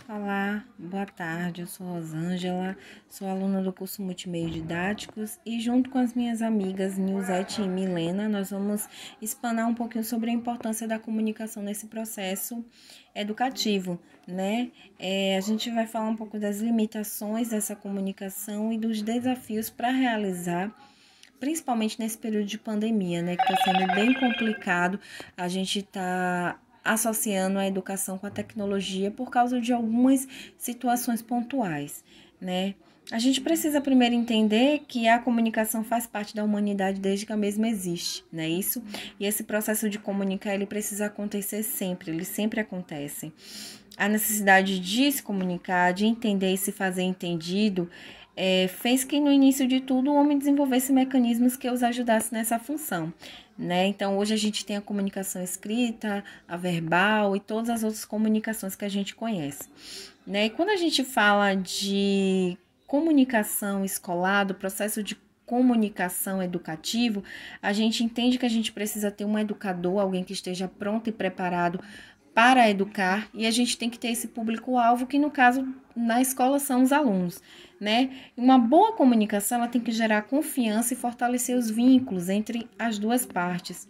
Olá, boa tarde, eu sou Rosângela, sou aluna do curso Multimeios Didáticos e junto com as minhas amigas Nilzete e Milena, nós vamos explanar um pouquinho sobre a importância da comunicação nesse processo educativo, né? A gente vai falar um pouco das limitações dessa comunicação e dos desafios para realizar, principalmente nesse período de pandemia, né? Que está sendo bem complicado, a gente está associando a educação com a tecnologia por causa de algumas situações pontuais, né? A gente precisa primeiro entender que a comunicação faz parte da humanidade desde que a mesma existe, não é isso? E esse processo de comunicar, ele precisa acontecer sempre, ele sempre acontece. A necessidade de se comunicar, de entender e se fazer entendido, fez que no início de tudo o homem desenvolvesse mecanismos que os ajudassem nessa função, né? Então hoje a gente tem a comunicação escrita, a verbal e todas as outras comunicações que a gente conhece, né? E quando a gente fala de comunicação escolar, do processo de comunicação educativo, a gente entende que a gente precisa ter um educador, alguém que esteja pronto e preparado para educar, e a gente tem que ter esse público-alvo, que no caso, na escola, são os alunos, né? Uma boa comunicação, ela tem que gerar confiança e fortalecer os vínculos entre as duas partes.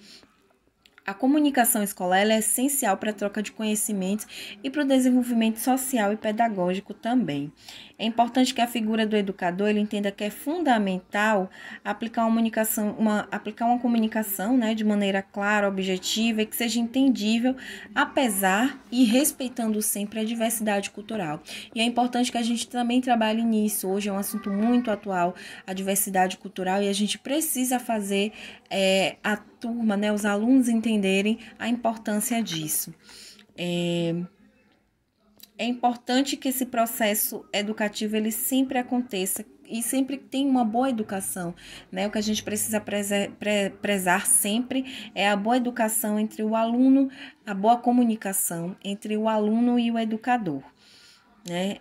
A comunicação escolar é essencial para a troca de conhecimentos e para o desenvolvimento social e pedagógico também. É importante que a figura do educador ele entenda que é fundamental aplicar uma comunicação, né, de maneira clara, objetiva e que seja entendível, apesar e respeitando sempre a diversidade cultural. E é importante que a gente também trabalhe nisso. Hoje é um assunto muito atual, a diversidade cultural, e a gente precisa fazer a turma, né, os alunos entenderem a importância disso. É importante que esse processo educativo ele sempre aconteça e sempre tenha uma boa educação, né? O que a gente precisa prezar sempre é a boa educação entre o aluno, a boa comunicação entre o aluno e o educador, né?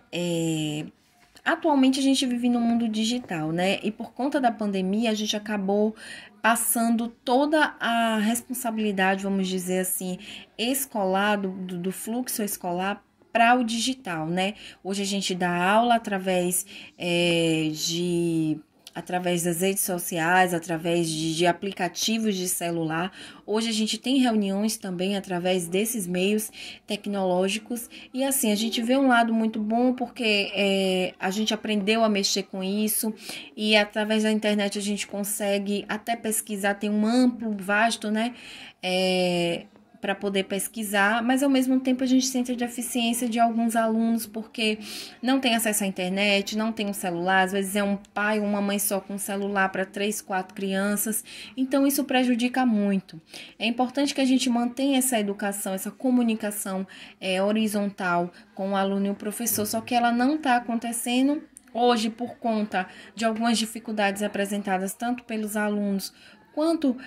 Atualmente a gente vive no mundo digital, né? E por conta da pandemia a gente acabou passando toda a responsabilidade, vamos dizer assim, escolar, do fluxo escolar para o digital, né? Hoje a gente dá aula através das redes sociais, através de aplicativos de celular. Hoje a gente tem reuniões também através desses meios tecnológicos e assim, a gente vê um lado muito bom porque a gente aprendeu a mexer com isso e através da internet a gente consegue até pesquisar, tem um amplo, vasto, né? Para poder pesquisar, mas ao mesmo tempo a gente sente a deficiência de alguns alunos porque não tem acesso à internet, não tem um celular, às vezes é um pai ou uma mãe só com um celular para 3, 4 crianças, então isso prejudica muito. É importante que a gente mantenha essa educação, essa comunicação horizontal com o aluno e o professor, só que ela não está acontecendo hoje por conta de algumas dificuldades apresentadas tanto pelos alunos quanto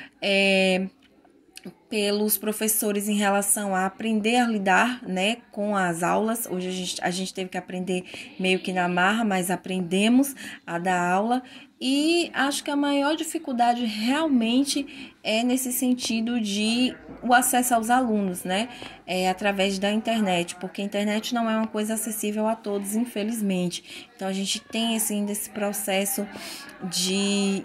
pelos professores em relação a aprender a lidar, né, com as aulas. Hoje a gente teve que aprender meio que na marra, mas aprendemos a dar aula. E acho que a maior dificuldade realmente é nesse sentido de o acesso aos alunos, né, através da internet, porque a internet não é uma coisa acessível a todos, infelizmente. Então a gente tem esse processo de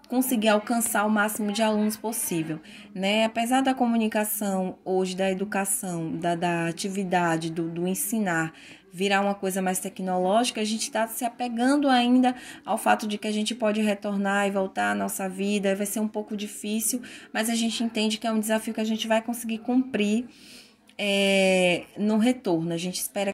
conseguir alcançar o máximo de alunos possível, né? Apesar da comunicação hoje, da educação, da atividade, do ensinar, virar uma coisa mais tecnológica, a gente está se apegando ainda ao fato de que a gente pode retornar e voltar à nossa vida, vai ser um pouco difícil, mas a gente entende que é um desafio que a gente vai conseguir cumprir no retorno. A gente espera